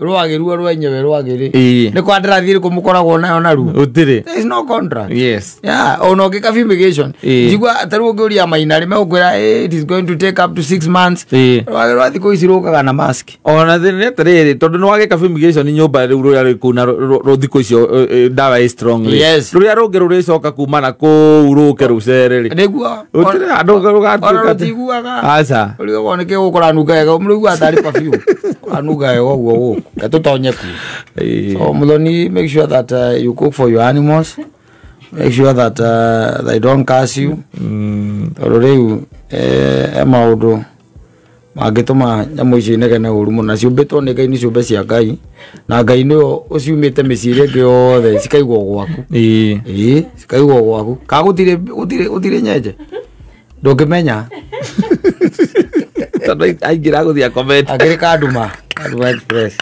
rwagiru rwenyewe rwagiri ni contract iri kumukoragwo nayo naru utire there is no contract yes ono ke fumigation jigwa taru ngoria mainari megukira it is going to take up to 6 months rwagiru athiko isirukaga na mask ona thine tere tondu no wage fumigation ni nyumba riu ria kuna rothiko icio dawa is strong ruria rungi ruricoka kuma na ku uruke rucereri niguo utire andu gatuika aca urigo woneke gukora nugega murigu atari perfume anuga wo katutonye ku so Muthoni, make sure that you cook for your animals, make sure that they don't curse you ruriu maundu magituma nyamu ici negene uru muno ciumbitwo ni Ngai ni ciumbe cia Ngai na Ngai niyo uciumite miciri ingi yothe cikaigwo gwaku cikaigwo gwaku kagutire nyenje ndungimenya tondu aingira guthia comment agiri kaduma express